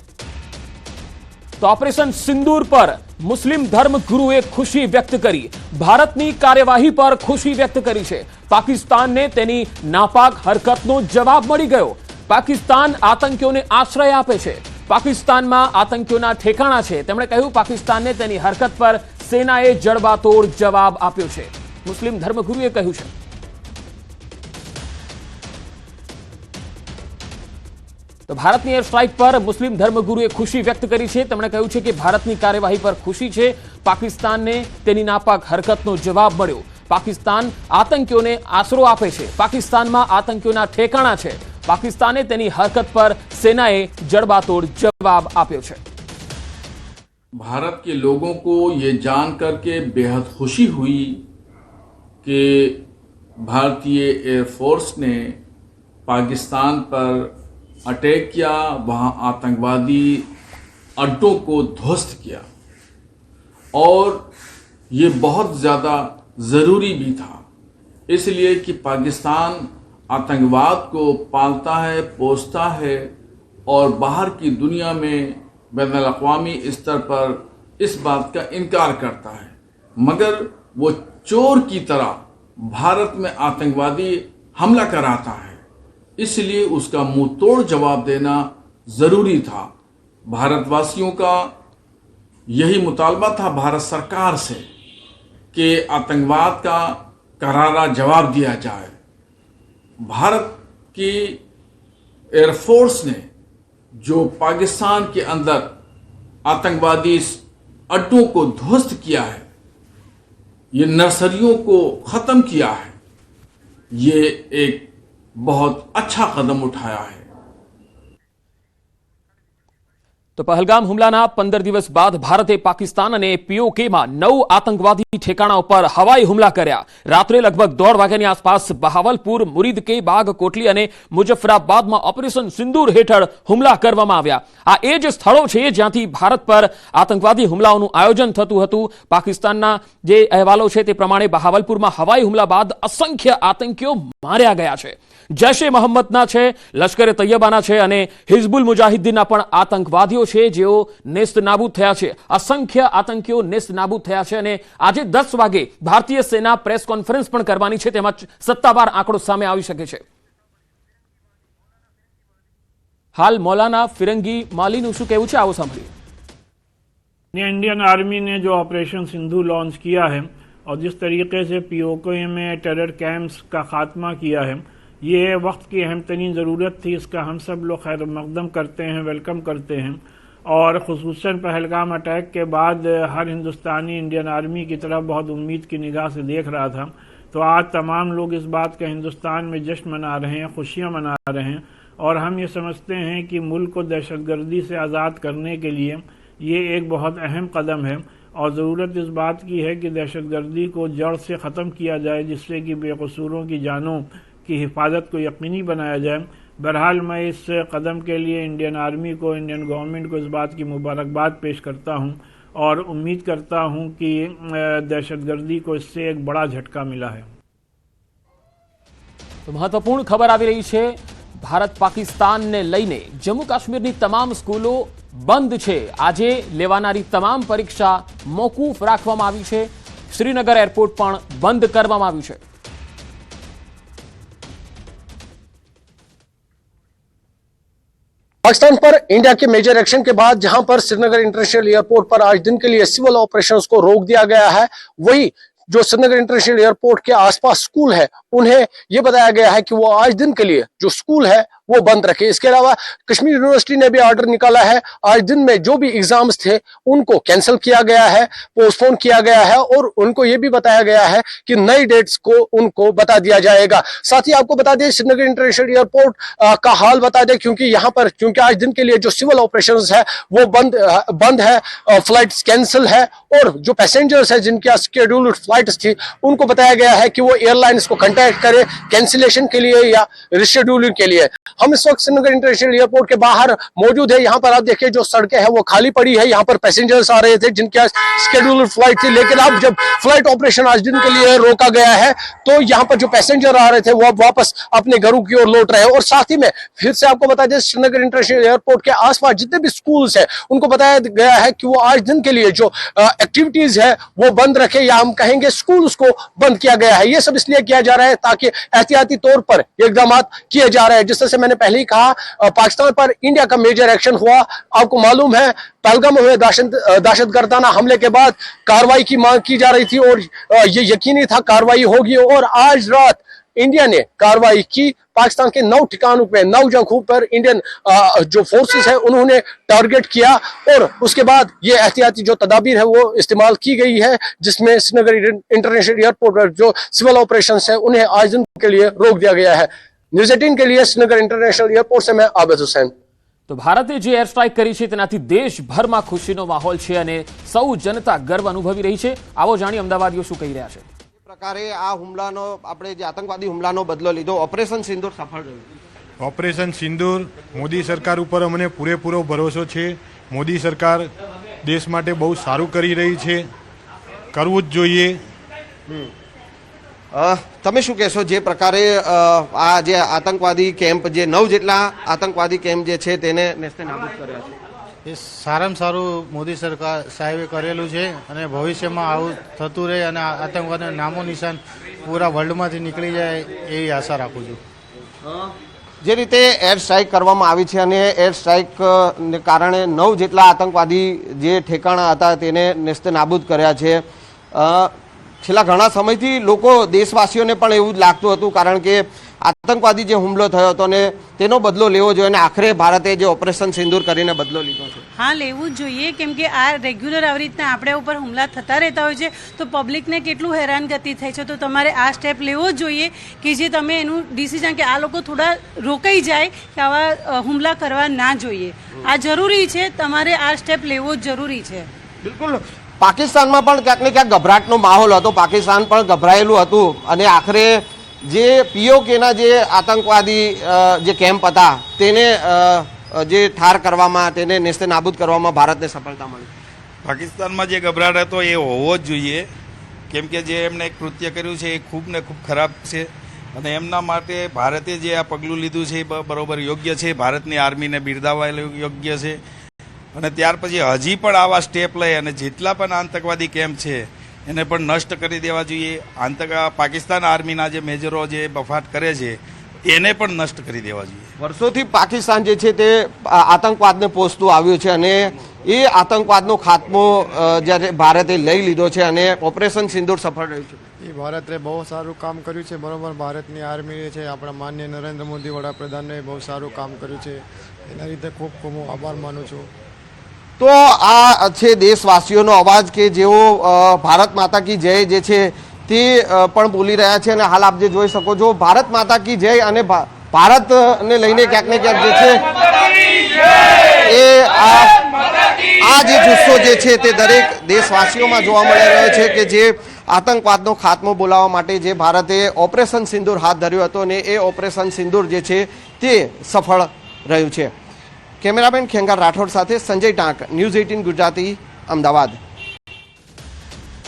Speaker 1: તો ઓપરેશન સિંદૂર પર મુસ્લિમ ધર્મગુરુએ ખુશી વ્યક્ત કરી. ભારતની કાર્યવાહી પર ખુશી વ્યક્ત કરી છે. પાકિસ્તાનને તેની નાપાક હરકતનો જવાબ મળી ગયો. પાકિસ્તાન આતંકીઓને આશ્રય આપે છે. પાકિસ્તાનમાં આતંકીઓના ઠેકાણા છે. તેમણે કહ્યું પાકિસ્તાનને તેની હરકત પર સેનાએ જડબાતોડ જવાબ આપ્યો છે. મુસ્લિમ ધર્મગુરુએ કહ્યું છે. તો ભારતની એર સ્ટ્રાઇક પર મુસ્લિમ ધર્મગુરુએ ખુશી વ્યક્ત કરી છે. તેમણે કહ્યું છે કે ભારતની કાર્યવાહી પર ખુશી છે. પાકિસ્તાનને તેની નાપાક હરકતનો જવાબ મળ્યો. પાકિસ્તાન આતંકીઓને આશરો આપે છે. પાકિસ્તાનમાં આતંકીઓના ઠેકાણા છે. પાकिस्तान ने तेनी हरकत पर सेनाए जड़बातोड़ जवाब आप्यो छे।
Speaker 10: भारत के लोगों को ये जान करके बेहद खुशी हुई कि भारतीय एयरफोर्स ने पाकिस्तान पर अटैक किया, वहां आतंकवादी अड्डों को ध्वस्त किया और ये बहुत ज़्यादा ज़रूरी भी था, इसलिए कि पाकिस्तान आतंकवाद को पालता है, पोसता है और बाहर की दुनिया में बैनुल-अक़वामी स्तर पर इस बात का इनकार करता है, मगर वो चोर की तरह भारत में आतंकवादी हमला कराता है, इसलिए उसका मुंह तोड़ जवाब देना ज़रूरी था। भारतवासियों का यही मुतालबा था भारत सरकार से कि आतंकवाद का करारा जवाब दिया जाए। भारत की एयरफोर्स ने जो पाकिस्तान के अंदर आतंकवादी अड्डों को ध्वस्त किया है, ये नर्सरियों को ख़त्म किया है, ये एक बहुत अच्छा कदम उठाया है।
Speaker 1: तो पहलगाम हुमलाना 15 दिवस बाद भारते पाकिस्तान और पीओके में 9 आतंकवादी ठेकाणा पर हवाई हुमला कर्या। रात्रे लगभग 1:30 वाग्यानी आसपास बहावलपुर, मुरीद के बाग कोटली और मुजफ्फराबाद में ऑपरेशन सिंदूर हेठळ हुमला करवामां आव्या। आ ए ज स्थळो छे ज्यांथी भारत पर आतंकवादी हुमलाओनुं आयोजन थतुं हतुं। पाकिस्तानना जे अहेवालो छे ते प्रमाणे बहावलपुर में हवाई हुमला बाद असंख्य आतंकीओ मार्या गया छे। जैश ए मोहम्मदना छे, लश्कर ए तैयबाना छे अने हिजबुल मुजाहिदीनना पण आतंकवादीओ छे जेओ नेस्त नाबूद थया छे। असंख्य आतंकीओ नेस्त नाबूद थया छे अने आजे 10 वागे भारतीय सेना प्रेस कॉन्फरन्स पण करवानी छे, तेमां सत्तावार आंकड़ो सामे आवी शके छे। હાલ મૌલાના ફિરંગી માલીનું શું કહેવું છે, આવો સાંભળીએ।
Speaker 11: इंडियन आर्मी ने जो ऑपरेशन सिंधु लॉन्च किया है और जिस तरीके से पीओके में टेरर कैंप्स का खात्मा किया है, ये वक्त की अहम तरीन ज़रूरत थी। इसका हम सब लोग खैर मकदम करते हैं, वेलकम करते हैं। और ख़ुसूसन पहलगाम अटैक के बाद हर हिंदुस्तानी इंडियन आर्मी की तरफ बहुत उम्मीद की निगाह से देख रहा था। तो आज तमाम लोग इस बात का हिंदुस्तान में जश्न मना रहे हैं, खुशियाँ मना रहे हैं, और हम ये समझते हैं कि मुल्क को दहशतगर्दी से आज़ाद करने के लिए ये एक बहुत अहम कदम है। और ज़रूरत इस बात की है कि दहशतगर्दी को जड़ से ख़त्म किया जाए, जिससे कि बेकसूरों की जानों की हिफाजत को यकीनी बनाया जाए। बहरहाल मैं इस कदम के लिए इंडियन आर्मी को, इंडियन गवर्नमेंट को इस बात की मुबारकबाद पेश करता हूँ और उम्मीद करता हूँ कि दहशतगर्दी को इससे एक बड़ा झटका मिला है।
Speaker 1: તો મહત્વપૂર્ણ ખબર આવી રહી છે, ભારત પાકિસ્તાનને લઈને જમ્મુ કાશ્મીરની તમામ સ્કૂલો બંધ છે। આજે લેવાનારી તમામ પરીક્ષા મોકૂફ રાખવામાં આવી છે। શ્રીનગર એરપોર્ટ પણ બંધ કરવામાં આવ્યું છે।
Speaker 12: पाकिस्तान पर इंडिया के मेजर एक्शन के बाद जहां पर श्रीनगर इंटरनेशनल एयरपोर्ट पर आज दिन के लिए सिविल ऑपरेशंस को रोक दिया गया है, वही जो श्रीनगर इंटरनेशनल एयरपोर्ट के आसपास स्कूल है उन्हें यह बताया गया है कि वो आज दिन के लिए जो स्कूल है वो बंद रखे। इसके अलावा कश्मीर यूनिवर्सिटी ने भी ऑर्डर निकाला है, आज दिन में जो भी एग्जाम्स थे उनको कैंसिल किया गया है, पोस्टपोन किया गया है, और उनको ये भी बताया गया है कि नई डेट्स को उनको बता दिया जाएगा। साथ ही आपको बता दें श्रीनगर इंटरनेशनल एयरपोर्ट का हाल बता दें, क्योंकि यहाँ पर क्योंकि आज दिन के लिए जो सिविल ऑपरेशंस है वो बंद है, फ्लाइट्स कैंसिल है, और जो पैसेंजर्स है जिनकी शेड्यूल्ड फ्लाइट्स थी उनको बताया गया है कि वो एयरलाइंस को कांटेक्ट करें कैंसिलेशन के लिए या रिशेड्यूलिंग के लिए। हम इस वक्त श्रीनगर इंटरनेशनल एयरपोर्ट के बाहर मौजूद है। यहाँ पर आप देखिए जो सड़कें हैं वो खाली पड़ी है, यहाँ पर पैसेंजर्स आ रहे थे जिनकी शेड्यूल्ड फ्लाइट थी, लेकिन अब जब फ्लाइट ऑपरेशन आज दिन के लिए रोका गया है तो यहाँ पर जो पैसेंजर आ रहे थे वो अब वापस अपने घरों की ओर लौट रहे हैं। और साथ ही में फिर से आपको बता दें श्रीनगर इंटरनेशनल एयरपोर्ट के आसपास जितने भी स्कूल्स है उनको बताया गया है कि वो आज दिन के लिए जो एक्टिविटीज है वो बंद रखे, या हम कहेंगे स्कूल्स को बंद किया गया है। ये सब इसलिए किया जा रहा है ताकि एहतियाती तौर पर इकदाम किए जा रहे हैं। जिस तरह से मैंने पहले ही कहा, पाकिस्तान पर इंडिया का मेजर एक्शन हुआ। आपको मालूम है पहलगाम में दहशतगर्दाना हमले के बाद कार्रवाई की मांग की जा रही थी और ये यकीनी था कार्रवाई होगी, और आज रात इंडिया ने कार्रवाई की। पाकिस्तान के 9 ठिकानों पे 9 जगहों पर इंडियन जो फोर्सेस है उन्होंने टारगेट किया, और उसके बाद ये एहतियाती जो तदाबीर है वो इस्तेमाल की गई है, जिसमें श्रीनगर इंटरनेशनल एयरपोर्ट पर जो सिविल ऑपरेशन है उन्हें आज दिन के लिए रोक दिया गया है। न्यूज़ 18 के लिए श्रीनगर इंटरनेशनल एयरपोर्ट से मैं आबिद हुसैन।
Speaker 1: તો ભારતે જે એર સ્ટ્રાઇક કરી છે તેનાથી દેશભરમાં ખુશીનો માહોલ છે અને સૌ જનતા ગર્વ અનુભવી રહી છે। આવો જાણી અમદાવાદીઓ શું કહી રહ્યા છે।
Speaker 13: પ્રકારે આ હુમલાનો આપણે જે આતંકવાદી હુમલાનો બદલો લીધો, ઓપરેશન સિંદૂર સફળ રહ્યું।
Speaker 14: ઓપરેશન સિંદૂર મોદી સરકાર ઉપર અમને પૂરેપૂરો ભરોસો છે। મોદી સરકાર દેશ માટે બહુ સારું કરી રહી છે, કરવું જ જોઈએ।
Speaker 13: તમે શું કહેશો જે પ્રકારે આ જે આતંકવાદી કેમ્પ જે 9 જેટલા આતંકવાદી કેમ્પ જે છે તેને નેસ્તે નાબૂદ કર્યા છે?
Speaker 15: એ સારામાં સારું મોદી સરકાર સાહેબે કરેલું છે અને ભવિષ્યમાં આવું થતું રહે અને આતંકવાદનું નામો નિશાન પૂરા વર્લ્ડમાંથી નીકળી જાય એવી આશા રાખું છું।
Speaker 13: જે રીતે એર સ્ટ્રાઇક કરવામાં આવી છે અને એર સ્ટ્રાઇકને કારણે 9 જેટલા આતંકવાદી જે ઠેકાણા હતા તેને નેસ્તે નાબૂદ કર્યા છે। છેલ્લા ઘણા સમયથી લોકો દેશવાસીઓને પણ એવું જ લાગતું હતું, કારણ કે આતંકવાદી જે હુમલો થયો હતો ને તેનો બદલો લેવો જોઈએ અને આખરે ભારતે જે ઓપરેશન સિંદૂર કરીને બદલો લીધો છે।
Speaker 16: હા, લેવું જ જોઈએ, કેમ કે આ રેગ્યુલર આવી રીતના આપણે ઉપર હુમલા થતા રહેતા હોય છે તો પબ્લિકને કેટલું હેરાનગતિ થાય છે। તો તમારે આ સ્ટેપ લેવો જ જોઈએ કે જે તમે એનું ડિસિઝન કે આ લોકો થોડા રોકાઈ જાય કે આવા હુમલા કરવા ના જોઈએ। આ જરૂરી છે, તમારે આ સ્ટેપ લેવો જ જરૂરી છે।
Speaker 13: બિલકુલ। પાકિસ્તાનમાં પણ ક્યાંક ને ક્યાંક ગભરાટનો માહોલ હતો, પાકિસ્તાન પણ ગભરાયેલું હતું અને આખરે જે પીઓકેના જે આતંકવાદી જે કેમ્પ હતા તેને જે ઠાર કરવામાં, તેને નેસ્તે નાબૂદ કરવામાં ભારતને સફળતા મળી।
Speaker 17: પાકિસ્તાનમાં જે ગભરાટ હતો એ હોવો જ જોઈએ, કેમ કે જે એમણે એક કૃત્ય કર્યું છે એ ખૂબ ને ખૂબ ખરાબ છે અને એમના માટે ભારતે જે આ પગલું લીધું છે એ બરોબર યોગ્ય છે। ભારતની આર્મીને બિરદાવવા યોગ્ય છે અને ત્યાર પછી હજી પણ આવા સ્ટેપ લઈ અને જેટલા પણ આતંકવાદી કેમ્પ છે એને પણ નષ્ટ કરી દેવા જોઈએ। પાકિસ્તાન આર્મીના જે મેજરો જે બફાટ કરે છે એને પણ નષ્ટ કરી દેવા જોઈએ.
Speaker 13: વર્ષોથી પાકિસ્તાન જે છે તે આતંકવાદને પોષતું આવ્યું છે અને એ આતંકવાદનો ખાત્મો જ્યારે ભારતે લઈ લીધો છે અને ઓપરેશન સિંદૂર સફળ રહ્યું છે.
Speaker 18: એ ભારતે બહુ સારું કામ કર્યું છે, બરોબર. ભારતની આર્મી છે, આપણા માનનીય નરેન્દ્ર મોદી વડાપ્રધાને બહુ સારું કામ કર્યું છે. એના રીતે ખૂબ ખૂબ હું આભાર માનું છું.
Speaker 13: તો આ છે દેશવાસીઓનો અવાજ કે જેઓ ભારત માતા કી જય જે છે તે પણ બોલી રહ્યા છે અને હાલ આપ જે જોઈ શકો છો ભારત માતા કી જય અને ભારતને લઈને ક્યાંક ને ક્યાંક જે છે એ આ જે જુસ્સો જે છે તે દરેક દેશવાસીઓમાં જોવા મળી રહ્યો છે કે જે આતંકવાદનો ખાત્મો બોલાવવા માટે જે ભારતે ઓપરેશન સિંદૂર હાથ ધર્યું હતું અને એ ઓપરેશન સિંદૂર જે છે તે સફળ રહ્યું છે. કેમેરામેન ખેંગાર રાઠોડ સાથે સંજય ટાંક, ન્યૂઝ 18 ગુજરાતી, અમદાવાદ.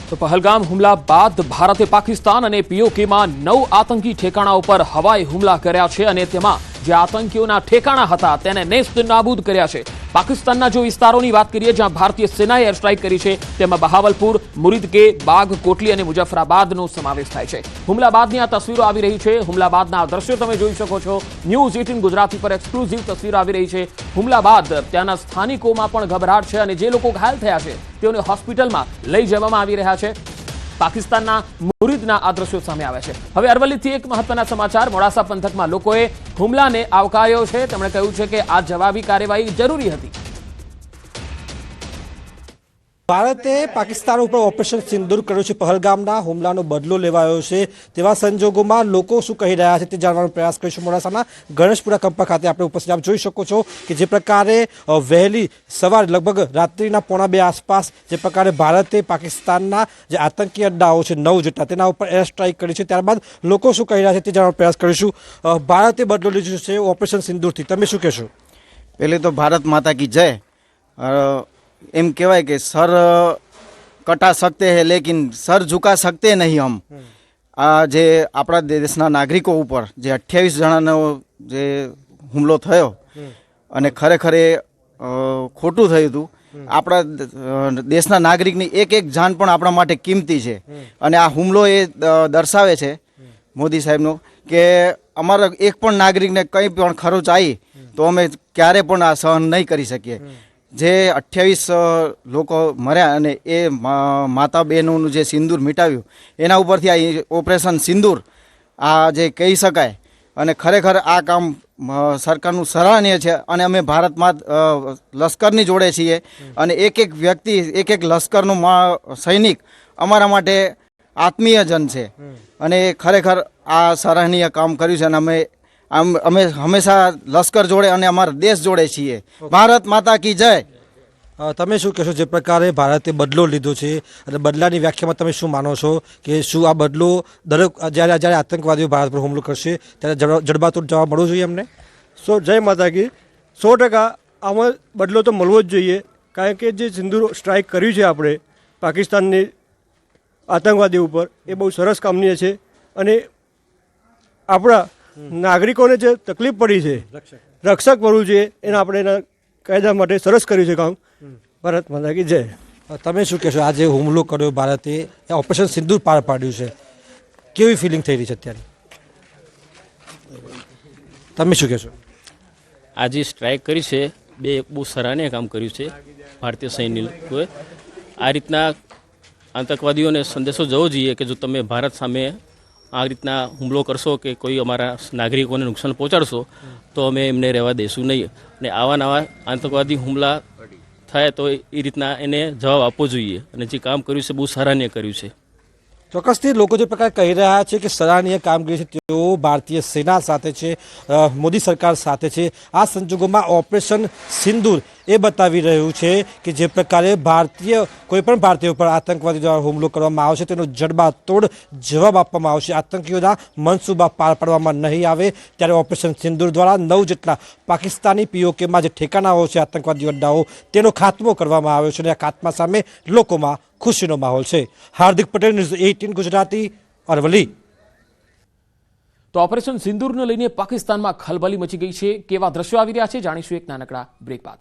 Speaker 1: તો પહલગામ હુમલા બાદ ભારતે પાકિસ્તાન અને પીઓકેમાં 9 આતંકી ઠેકાણા ઉપર હવાઈ હુમલા કર્યા છે અને તેમાં જે આતંકીઓના ઠેકાણા હતા તેને નેસ્ત નાબૂદ કર્યા છે. પાકિસ્તાનના જો વિસ્તારોની વાત કરીએ જ્યાં ભારતીય સેનાએ એર સ્ટ્રાઇક કરી છે તેમાં બહાવલપુર, મુરીદકે, બાગ, કોટલી અને મુઝફ્ફરાબાદનો સમાવેશ થાય છે. હુમલા બાદની આ તસવીરો આવી રહી છે. હુમલા બાદના આ દ્રશ્યો તમે જોઈ શકો છો. ન્યૂઝ 18 ગુજરાતી પર એક્સક્લુઝિવ તસવીરો આવી રહી છે. હુમલા બાદ ત્યાંના સ્થાનિકોમાં પણ ગભરાટ છે અને જે લોકો ઘાયલ થયા છે તેઓને હોસ્પિટલમાં લઈ જવામાં આવી રહ્યા છે. પાકિસ્તાનના મુરીદના આ દ્રશ્યો સામે આવ્યા છે. હવે અરવલ્લીથી એક મહત્વના સમાચાર. મોડાસા પંથકમાં લોકોએ હુમલાને આવકાર્યો છે. તેમણે કહ્યું છે કે આ જવાબી કાર્યવાહી જરૂરી હતી.
Speaker 19: ભારતે પાકિસ્તાન ઉપર ઓપરેશન સિંદૂર કર્યું છે. પહલગામના હુમલાનો બદલો લેવાયો છે. તેવા સંજોગોમાં લોકો શું કહી રહ્યા છે તે જાણવાનો પ્રયાસ કરીશું. મોડાસાના ગણેશપુરા કંપા ખાતે આપણે ઉપસ્થિત આપ જોઈ શકો છો કે જે પ્રકારે વહેલી સવારે લગભગ રાત્રિના 1:45 આસપાસ જે પ્રકારે ભારતે પાકિસ્તાનના જે આતંકી અડ્ડાઓ છે 9 જેટલા તેના ઉપર એર સ્ટ્રાઇક કરી છે. ત્યારબાદ લોકો શું કહી રહ્યા છે તે જાણવાનો પ્રયાસ કરીશું. ભારતે બદલો લીધો છે ઓપરેશન સિંદૂરથી. તમે શું કહેશો?
Speaker 20: પહેલે તો ભારત માતા કી જય. એમ કહેવાય કે સર કટા सकते हैं लेकिन सर झुका सकते नहीं हम. આ જે આપણા દેશના નાગરિકો ઉપર જે 28 જણાનો જે હુમલો થયો અને ખરેખર એ ખોટું થયું હતું. આપણા દેશના નાગરિકની એક જાન પણ આપણા માટે કિંમતી છે અને આ હુમલો એ દર્શાવે છે મોદી સાહેબનો કે અમારા એક પણ નાગરિકને કંઈ પણ ખરોચ આવી તો અમે ક્યારે પણ આ સહન નહીં કરી શકીએ. જે 28 લોકો મર્યા અને એ માતા બહેનોનું જે સિંદૂર મિટાવ્યું એના ઉપરથી આ ઓપરેશન સિંદૂર આ જે કહી શકાય અને ખરેખર આ કામ સરકારનું સરાહનીય છે અને અમે ભારતમાં લશ્કરની જોડે છીએ અને એક વ્યક્તિ એક લશ્કરનો સૈનિક અમારા માટે આત્મીયજન છે અને ખરેખર આ સરાહનીય કામ કર્યું છે અને અમે હંમેશા લશ્કર જોડે અને અમારા દેશ જોડે છીએ. ભારત માતા કી જય.
Speaker 19: તમે શું કહેશો? જે પ્રકારે ભારતે બદલો લીધો છે અને બદલાની વ્યાખ્યામાં તમે શું માનો છો કે શું આ બદલો દરેક જ્યારે આતંકવાદીઓ ભારત પર હુમલો કરશે ત્યારે જડબાતોડ જવાબ મળવો જોઈએ અમને?
Speaker 21: જય માતા કી. 100% આમાં બદલો તો મળવો જ જોઈએ, કારણ કે જે સિંદૂર સ્ટ્રાઇક કર્યું છે આપણે પાકિસ્તાનની આતંકવાદી ઉપર એ બહુ સરસ કામની છે અને આપણા નાગરિકોને જે તકલીફ પડી છે રક્ષક બનવું છે એને આપણે એના કાયદા માટે સરસ કર્યું છે કામ. ભારત માતા કી જય.
Speaker 19: તમે શું કહેશો? આજે હુમલો કર્યો ભારતે, ઓપરેશન સિંદૂર પાર પાડ્યું છે, કેવી ફિલિંગ થઈ રહી છે અત્યારે? તમે શું કહેશો?
Speaker 22: આજે સ્ટ્રાઇક કરી છે બહુ સરાહનીય કામ કર્યું છે ભારતીય સૈનિકોએ. આ રીતના આતંકવાદીઓને સંદેશો જવો જોઈએ કે જો તમે ભારત સામે આ રીતના હુમલો કરશો કે કોઈ અમારા નાગરિકોને નુકસાન પહોંચાડશો તો અમે એમને રહેવા દઈશું નહીં અને આવા નવા આતંકવાદી હુમલા થાય તો એ રીતના એને જવાબ આપવો જોઈએ અને જે કામ કર્યું છે બહુ સરાહનીય કર્યું છે.
Speaker 19: ચોક્કસથી લોકો જે પ્રકાર કહી રહ્યા છે કે સરાહનીય કામગીરી છે તેઓ ભારતીય સેના સાથે છે, મોદી સરકાર સાથે છે. આ સંજોગોમાં ઓપરેશન સિંદૂર એ બતાવી રહ્યું છે કે જે પ્રકારે કોઈપણ ભારતીય ઉપર આતંકવાદી દ્વારા હુમલો કરવામાં આવશે તેનો જડબાતોડ જવાબ આપવામાં આવશે. આતંકીઓના મનસૂબા પાર પાડવામાં નહીં આવે ત્યારે ઓપરેશન સિંદૂર દ્વારા 9 જેટલા પાકિસ્તાની પીઓકેમાં જે ઠેકાણાઓ છે આતંકવાદી અડ્ડાઓ તેનો ખાત્મો કરવામાં આવ્યો છે અને આ ખાત્મા સામે લોકોમાં ખુશીનો માહોલ છે. હાર્દિક પટેલ, ન્યૂઝ 18 ગુજરાતી, અરવલ્લી.
Speaker 1: તો ઓપરેશન સિંદૂરને લઈને પાકિસ્તાનમાં ખલબલી મચી ગઈ છે. કેવા દ્રશ્યો આવી રહ્યા છે જાણીશું એક નાનકડા બ્રેક બાદ.